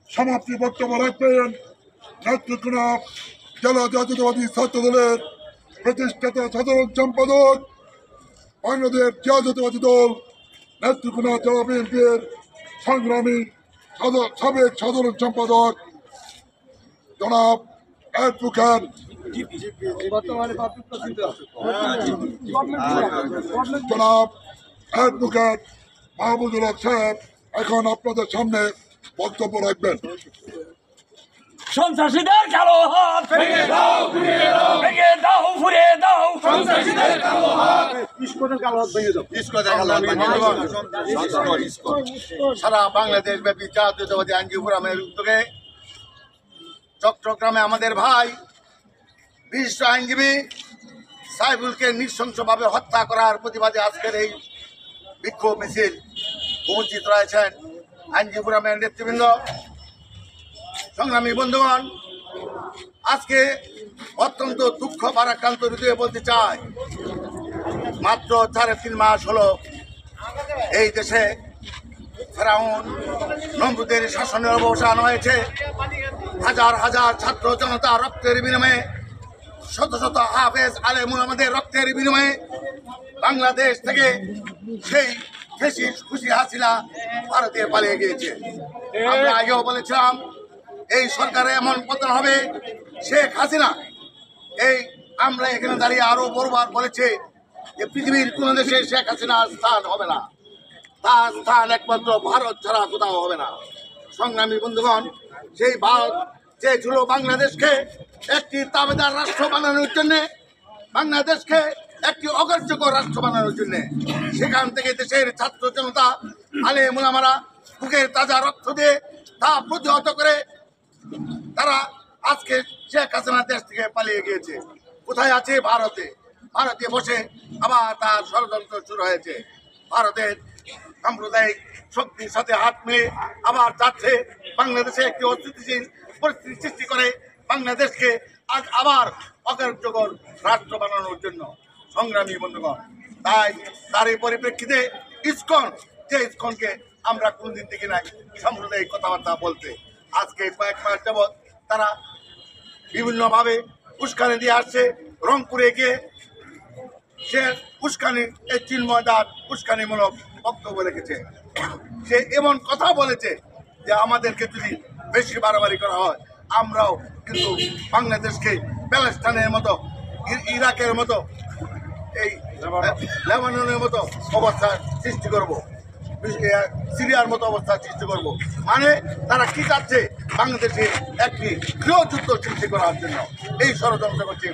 সমাপ্তি বক্তব্য রাখবেন নেতৃত্ব জেলা জাতীয়তাবাদী ছাত্র দলের প্রতিষ্ঠাতা সাধারণ সম্পাদক বাংলাদেশ জাতীয়তাবাদী দল নেতৃত্ব জেলা বিএনপির সংগ্রামী সাবেক সাধারণ সম্পাদক জনাব অ্যাডভোকেট জনাব অ্যাডভোকেট মাহমুদুল হক সাহেব এখন আপনাদের সামনে বক্তব্য রাখবেন। সন্ত্রাসীদের কালো হাত ভেঙে দাও, ভেঙে দাও, ফুরিয়ে দাও, সন্ত্রাসীদের কালো হাত, সারা বাংলাদেশ ব্যাপী জাতীয়তাবাদী আইনজীবী ফোরামের উদ্যোগে চট্টগ্রামে আমাদের ভাই বিশিষ্ট আইনজীবী সাইফুলকে নৃশংসভাবে হত্যা করার প্রতিবাদে আজকের এই বিক্ষোভ মিছিল উপস্থিত রয়েছেন আইনজীবী ফোরামের নেতৃবৃন্দ, সংগ্রামী বন্ধুগণ। আজকে অত্যন্ত দুঃখ ভারাক্রান্ত হৃদয়ে বলতে চাই, মাত্র 3.5 মাস হলো এই দেশে ফেরাউন নমরুদের শাসনের অবসান হয়েছে। হাজার হাজার ছাত্র জনতা রক্তের বিনিময়ে, শত শত হাফেজ আলেমুল আমাদের রক্তের বিনিময়ে বাংলাদেশ থেকে সেই খুশি হাসিনা ভারতে পালিয়ে গিয়েছে। আমরা আগেও বলেছিলাম এই সরকারে এমন পতন হবে শেখ হাসিনা, এই আমরা এখানে দাঁড়িয়ে আরো বড়বার বলেছে যে পৃথিবীর কোন দেশে শেখ হাসিনার স্থান হবে না, তার স্থান একমাত্র ভারত ছাড়া কোথাও হবে না। সংগ্রামী বন্ধুগণ, সেই ভারত চেয়েছিল বাংলাদেশকে একটি তাবেদার রাষ্ট্র বানানোর জন্য, বাংলাদেশকে একটি অকার্যকর রাষ্ট্র বানানোর জন্য। সেখান থেকে দেশের ছাত্র জনতা আলেম ওলামারা বুকের তাজা রক্ত দিয়ে তা প্রতিহত করে তারা আজকে শেখ হাসিনা দেশ থেকে পালিয়ে গিয়েছে। কোথায় আছে? ভারতে। ভারতে বসে আবার তার ষড়যন্ত্র শুরু হয়েছে। ভারতের সাম্প্রদায়িক শক্তির সাথে হাত মিলে আবার যাচ্ছে বাংলাদেশে একটি অস্থিতিশীল পরিস্থিতি সৃষ্টি করে বাংলাদেশকে আজ আবার অকার্যকর রাষ্ট্র বানানোর জন্য। সংগ্রামী বন্ধুগণ, তাই তার এই পরিপ্রেক্ষিতে ইসকন, যে ইসকনকে আমরা কোনদিন দেখি নাই সাম্প্রদায়িক কথাবার্তা বলতে, আজকে কয়েক মাস যাবৎ তারা বিভিন্নভাবে উস্কানি দিয়ে আসছে। রংপুরে গিয়ে সে উস্কানির এই চিন্ময়দার উস্কানিমূলক বক্তব্য রেখেছে। সে এমন কথা বলেছে যে আমাদেরকে যদি বেশি বাড়াবাড়ি করা হয় আমরাও কিন্তু বাংলাদেশকে প্যালেস্টাইনের মতো, ইরাকের মতো, এই লেবাননের মতো অবস্থা সৃষ্টি করব, সিরিয়ার মতো অবস্থা সৃষ্টি করব। মানে তারা কি চাচ্ছে? বাংলাদেশে একটি গৃহযুদ্ধ সৃষ্টি করার জন্য এই ষড়যন্ত্র করছে।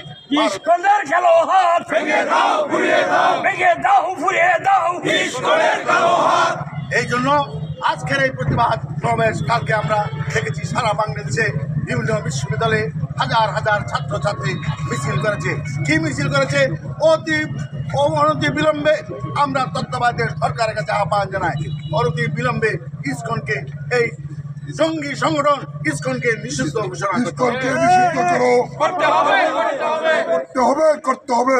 ইসকনের কালো হাত ভেঙে দাও, ফুরিয়ে দাও, ভেঙে দাও, ফুরিয়ে দাও, ইসকনের কালো হাত। এই জন্য আজকের এই প্রতিবাদ সমাবেশ কালকে আমরা দেখেছি সারা বাংলাদেশে বিভিন্ন বিশ্ববিদ্যালয়ে হাজার হাজার ছাত্রছাত্রী মিছিল করেছে। কি মিছিল করেছে? অনতি বিলম্বে আমরা তত্ত্বাবধায়ক সরকারের কাছে আহ্বান জানাই, অনতি বিলম্বে ইসকনকে, এই জঙ্গি সংগঠন ইসকনকে নিষিদ্ধ ঘোষণা করতে হবে।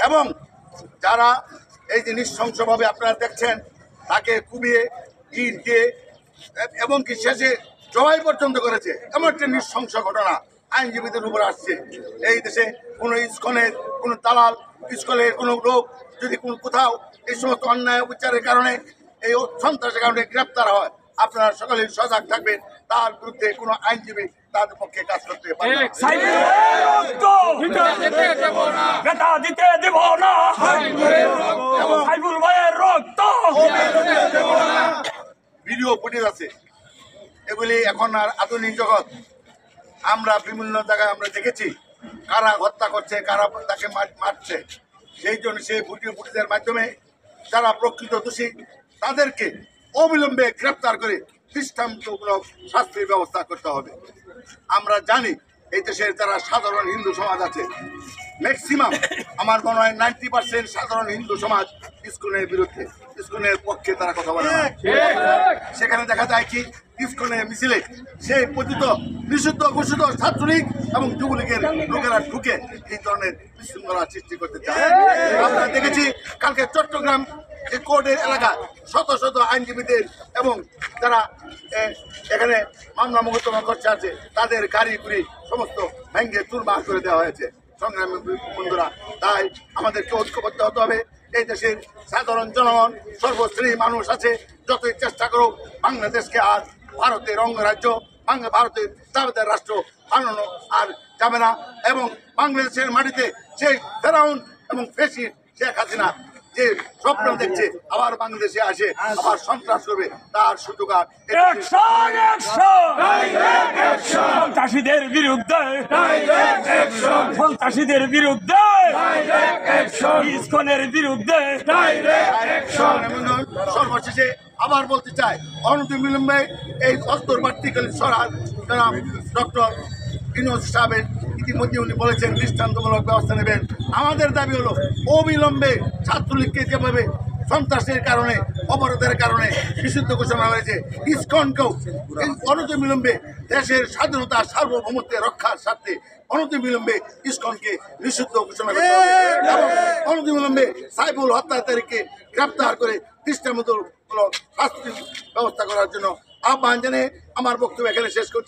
এবং যারা এই যে নৃশংসভাবে আপনারা দেখছেন তাকে কুবিয়ে ইট দিয়ে এবং কি শেষে জবাই পর্যন্ত করেছে, এমন একটা নৃশংস ঘটনা আইনজীবীদের উপর আসছে। এই দেশে কোনো ইসকনের কোনো দালাল, ইসকনের কোনো লোক যদি কোনো কোথাও এই সমস্ত অন্যায় বিচারের কারণে, এই সন্ত্রাসের কারণে গ্রেপ্তার হয়, আপনারা সকলেই সজাগ থাকবেন, তার বিরুদ্ধে কোনো আইনজীবী তাদের পক্ষে কাজ করতে পারে। ভিডিও ফুটেজ আছে, এগুলি এখন আর আধুনিক জগৎ। আমরা বিভিন্ন জায়গায় আমরা দেখেছি কারা হত্যা করছে, কারা তাকে মারছে। সেই জন্য সেই ভিডিও ফুটেজের মাধ্যমে যারা প্রকৃত দোষী তাদেরকে অবিলম্বে গ্রেপ্তার করে দৃষ্টান্তমূলক শাস্তির ব্যবস্থা করতে হবে। আমরা জানি এই দেশের যারা সাধারণ হিন্দু সমাজ আছে, ম্যাক্সিমাম আমার মনে হয় 90% সাধারণ হিন্দু সমাজ ইসকনের বিরুদ্ধে, ইসকনের পক্ষে তারা কথা বলে। সেখানে দেখা যায় কি ইসকনের মিছিলে সেই পতিত নিষিদ্ধ ঘোষিত ছাত্রলীগ এবং যুবলীগের লোকেরা ঢুকে এই ধরনের বিশৃঙ্খলা সৃষ্টি করতে চায়। আমরা দেখেছি কালকে চট্টগ্রাম যে কোর্টের এলাকা শত শত আইনজীবীদের এবং যারা এখানে মামলা মোকদ্দমা করছে আছে তাদের গাড়ি গুড়ি সমস্ত ভেঙ্গে চুরমার করে দেওয়া হয়েছে। সংগ্রামী বন্ধুরা, তাই আমাদেরকে ঐক্যবদ্ধ হতে হবে। এই দেশের সাধারণ জনগণ সর্বশ্রেণী মানুষ আছে, যতই চেষ্টা করুক বাংলাদেশকে আজ ভারতের অঙ্গরাজ্য ভারতের দাবিদার রাষ্ট্র বানানো আর যাবে না। এবং বাংলাদেশের মাটিতে সেই ফেরাউন এবং ফেসির শেখ হাসিনা যে স্বপ্ন দেখছে আবার বাংলাদেশে আসে আবার সন্ত্রাস করবে, তার সুযোগ আর সন্ত্রাসীদের বিরুদ্ধে সন্ত্রাসীদের বিরুদ্ধে ইসকনের বিরুদ্ধে সর্বশেষে আবার বলতে চাই, অনতিবিলম্বে এই অন্তর্বর্তীকালীন সরকার জনাব ডক্টর ইউনূস সাহেবের ইতিমধ্যে উনি বলেছেন দৃষ্টান্তমূলক ব্যবস্থা নেবেন। আমাদের দাবি হলো অবিলম্বে ছাত্রলীগকে যেভাবে সন্ত্রাসের কারণে অবরোধের কারণে নিষিদ্ধ ঘোষণা হয়েছে, ইসকনকেও অনতিবিলম্বে দেশের স্বাধীনতা সার্বভৌমত্বের রক্ষার স্বার্থে অনতিবিলম্বে ইসকনকে নিষিদ্ধ ঘোষণা করতে হবে এবং অনতিবিলম্বে সাইফুল হত্যাকারীকে গ্রেপ্তার করে দৃষ্টান্তমূলক শাস্তির ব্যবস্থা করার জন্য আহ্বান জানিয়ে আমার বক্তব্য এখানে শেষ করছি।